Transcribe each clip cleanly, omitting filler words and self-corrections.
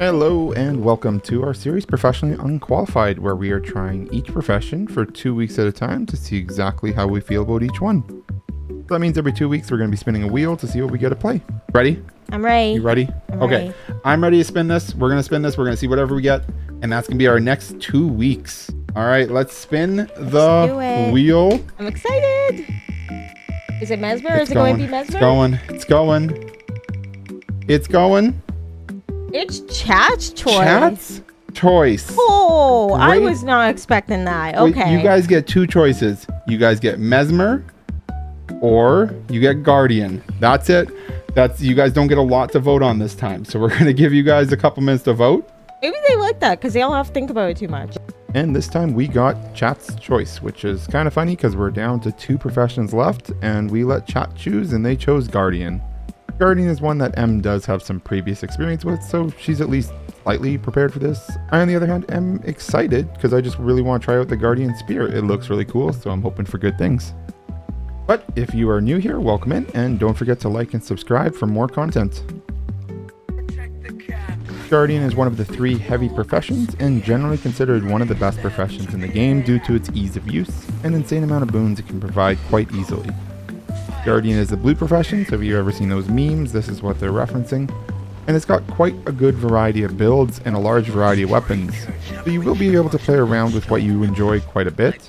Hello and welcome to our series Professionally Unqualified, where we are trying each profession for 2 weeks at a time to see exactly how we feel about each one. So that means every 2 weeks we're going to be spinning a wheel to see what we get to play. Ready? I'm ready. You ready? I'm okay. ready. I'm ready to spin this. We're going to spin this. We're going to see whatever we get. And that's going to be our next 2 weeks. All right, let's spin the wheel. I'm excited. Is it Mesmer or is it going to be Mesmer? It's going. It's going. It's going. It's Chat's choice. Chat's choice. Oh, Right? I was not expecting that. Okay. You guys get 2 choices. You guys get Mesmer or you get Guardian. That's it. You guys don't get a lot to vote on this time. So we're going to give you guys a couple minutes to vote. Maybe they like that because they don't have to think about it too much. And this time we got Chat's choice, which is kind of funny because we're down to 2 professions left and we let Chat choose and they chose Guardian. Guardian is one that M does have some previous experience with, so she's at least slightly prepared for this. I, on the other hand, am excited because I just really want to try out the Guardian Spear. It looks really cool, so I'm hoping for good things. But if you are new here, welcome in, and don't forget to like and subscribe for more content. Guardian is one of the 3 heavy professions and generally considered one of the best professions in the game due to its ease of use and insane amount of boons it can provide quite easily. Guardian is the blue profession, so if you've ever seen those memes, this is what they're referencing. And it's got quite a good variety of builds and a large variety of weapons, so you will be able to play around with what you enjoy quite a bit.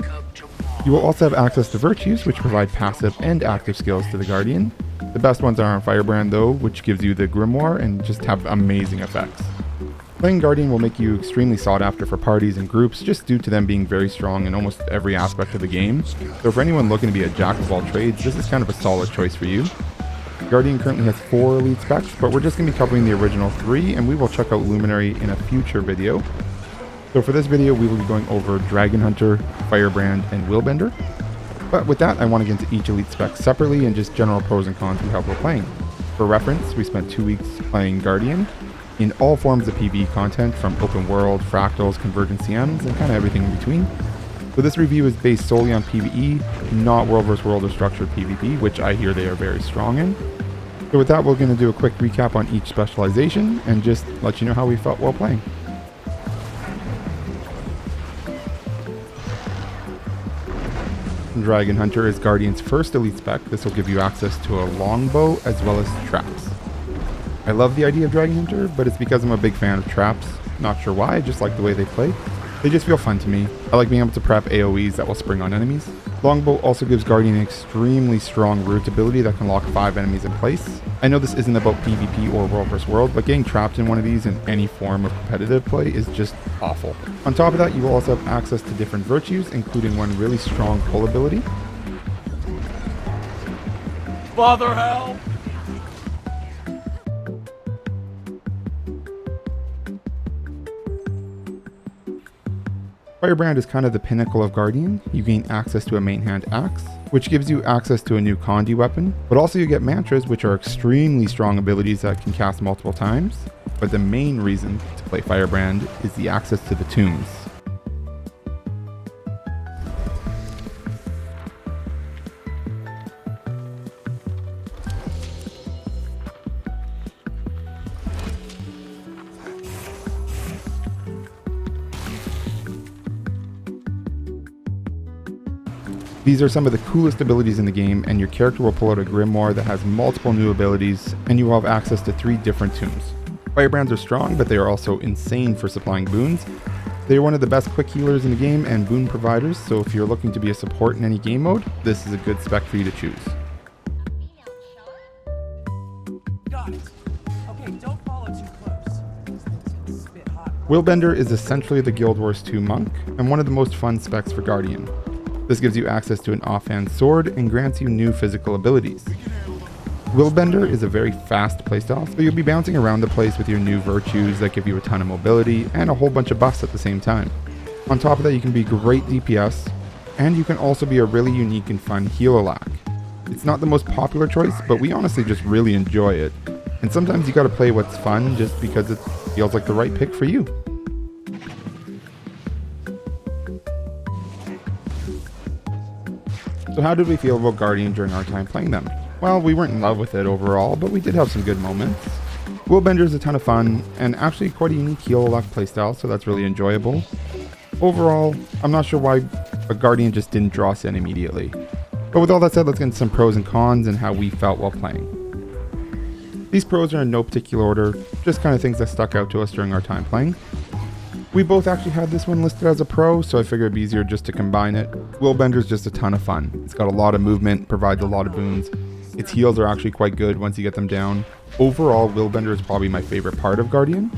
You will also have access to virtues, which provide passive and active skills to the Guardian. The best ones are on Firebrand though, which gives you the Grimoire and just have amazing effects. Playing Guardian will make you extremely sought after for parties and groups just due to them being very strong in almost every aspect of the game. So for anyone looking to be a jack of all trades, this is kind of a solid choice for you. Guardian currently has 4 elite specs, but we're just going to be covering the original 3 and we will check out Luminary in a future video. So for this video we will be going over Dragon Hunter, Firebrand, and Willbender. But with that I want to get into each elite spec separately and just general pros and cons we have while playing. For reference, we spent 2 weeks playing Guardian in all forms of PvE content, from open world, fractals, convergent CMs, and kind of everything in between. So this review is based solely on PvE, not world vs world or structured PvP, which I hear they are very strong in. So with that, we're going to do a quick recap on each specialization and just let you know how we felt while playing. Dragon Hunter is Guardian's first elite spec. This will give you access to a longbow as well as traps. I love the idea of Dragon Hunter, but it's because I'm a big fan of traps. Not sure why, I just like the way they play. They just feel fun to me. I like being able to prep AoEs that will spring on enemies. Longbow also gives Guardian an extremely strong root ability that can lock 5 enemies in place. I know this isn't about PvP or world vs world, but getting trapped in one of these in any form of competitive play is just awful. On top of that, you will also have access to different virtues, including one really strong pull ability. Father, help! Firebrand is kind of the pinnacle of Guardian. You gain access to a main hand axe, which gives you access to a new Condi weapon, but also you get mantras, which are extremely strong abilities that can cast multiple times. But the main reason to play Firebrand is the access to the tombs. These are some of the coolest abilities in the game, and your character will pull out a Grimoire that has multiple new abilities, and you will have access to 3 different tombs. Firebrands are strong, but they are also insane for supplying boons. They are one of the best quick healers in the game and boon providers, so if you're looking to be a support in any game mode, this is a good spec for you to choose. Got it. Okay, don't follow too close. These things can spit hot. Willbender is essentially the Guild Wars 2 monk, and one of the most fun specs for Guardian. This gives you access to an offhand sword and grants you new physical abilities. Willbender is a very fast playstyle, so you'll be bouncing around the place with your new virtues that give you a ton of mobility and a whole bunch of buffs at the same time. On top of that, you can be great DPS, and you can also be a really unique and fun heal-a-lack. It's not the most popular choice, but we honestly just really enjoy it. And sometimes you gotta play what's fun just because it feels like the right pick for you. So how did we feel about Guardian during our time playing them? Well, we weren't in love with it overall, but we did have some good moments. Willbender is a ton of fun, and actually quite a unique heal luck playstyle, so that's really enjoyable. Overall, I'm not sure why a Guardian just didn't draw us in immediately. But with all that said, let's get into some pros and cons and how we felt while playing. These pros are in no particular order, just kind of things that stuck out to us during our time playing. We both actually had this one listed as a pro, so I figured it'd be easier just to combine it. Willbender's just a ton of fun. It's got a lot of movement, provides a lot of boons. Its heals are actually quite good once you get them down. Overall, Willbender is probably my favorite part of Guardian.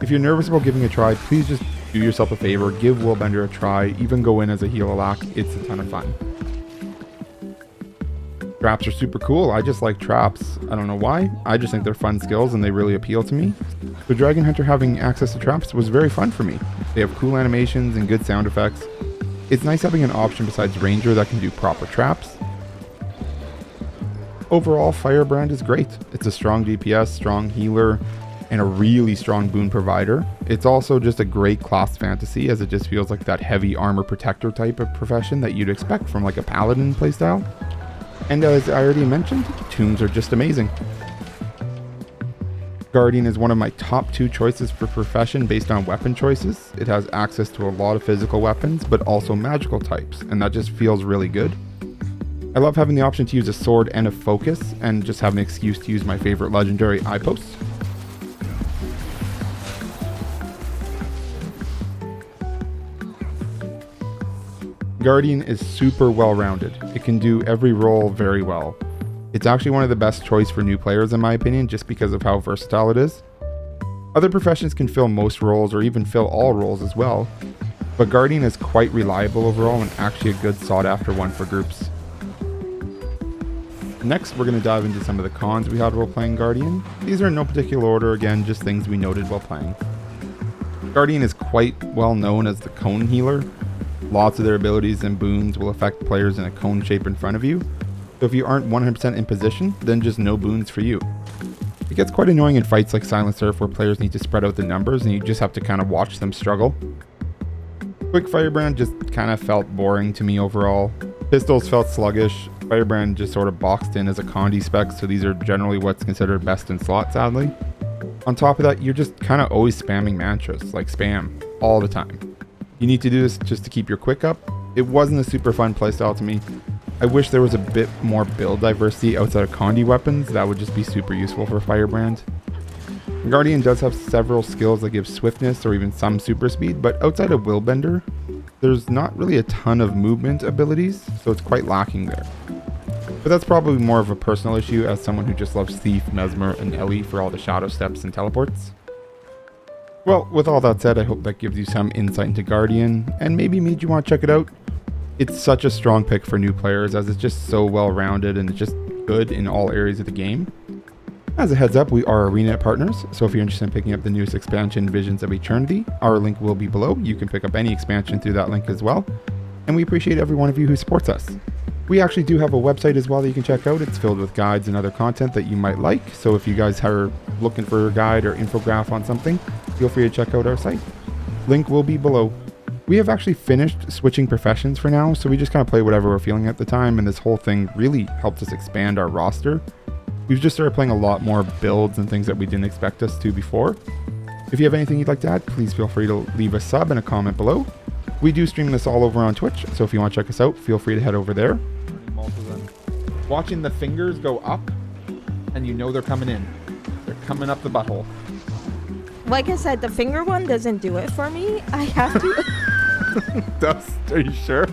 If you're nervous about giving it a try, please just do yourself a favor, give Willbender a try, even go in as a heal alack, it's a ton of fun. Traps are super cool. I just like traps. I don't know why. I just think they're fun skills and they really appeal to me. So Dragon Hunter having access to traps was very fun for me. They have cool animations and good sound effects. It's nice having an option besides Ranger that can do proper traps. Overall, Firebrand is great. It's a strong DPS, strong healer, and a really strong boon provider. It's also just a great class fantasy, as it just feels like that heavy armor protector type of profession that you'd expect from like a paladin playstyle. And as I already mentioned, tombs are just amazing. Guardian is one of my top 2 choices for profession based on weapon choices. It has access to a lot of physical weapons, but also magical types, and that just feels really good. I love having the option to use a sword and a focus, and just have an excuse to use my favorite legendary eye posts. Guardian is super well-rounded. It can do every role very well. It's actually one of the best choice for new players in my opinion, just because of how versatile it is. Other professions can fill most roles or even fill all roles as well, but Guardian is quite reliable overall and actually a good sought-after one for groups. Next, we're going to dive into some of the cons we had while playing Guardian. These are in no particular order, again, just things we noted while playing. Guardian is quite well known as the cone healer. Lots of their abilities and boons will affect players in a cone shape in front of you. So if you aren't 100% in position, then just no boons for you. It gets quite annoying in fights like Silent Surf where players need to spread out the numbers and you just have to kind of watch them struggle. Quick Firebrand just kind of felt boring to me overall. Pistols felt sluggish. Firebrand just sort of boxed in as a Condi spec, so these are generally what's considered best in slot, sadly. On top of that, you're just kind of always spamming mantras, like spam, all the time. You need to do this just to keep your quick up. It wasn't a super fun playstyle to me. I wish there was a bit more build diversity outside of Condi weapons. That would just be super useful for Firebrand. Guardian does have several skills that give swiftness or even some super speed, but outside of Willbender, there's not really a ton of movement abilities, so it's quite lacking there. But that's probably more of a personal issue as someone who just loves Thief, Mesmer, and Ellie for all the shadow steps and teleports. Well, with all that said, I hope that gives you some insight into Guardian, and maybe made you want to check it out. It's such a strong pick for new players, as it's just so well-rounded and it's just good in all areas of the game. As a heads up, we are ArenaNet partners, so if you're interested in picking up the newest expansion, Visions of Eternity, our link will be below. You can pick up any expansion through that link as well, and we appreciate every one of you who supports us. We actually do have a website as well that you can check out. It's filled with guides and other content that you might like. So if you guys are looking for a guide or infograph on something, feel free to check out our site. Link will be below. We have actually finished switching professions for now, so we just kind of play whatever we're feeling at the time, and this whole thing really helped us expand our roster. We've just started playing a lot more builds and things that we didn't expect us to before. If you have anything you'd like to add, please feel free to leave a sub and a comment below. We do stream this all over on Twitch, so if you want to check us out, feel free to head over there. Watching the fingers go up, and you know they're coming in. They're coming up the butthole. Like I said, the finger one doesn't do it for me. I have to. Are you sure?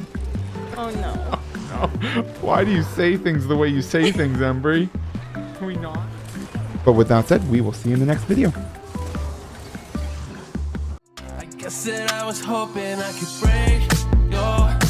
Oh no. No. Why do you say things the way you say things, Embry? Can we not? But with that said, we will see you in the next video. I guess that I was hoping I could break your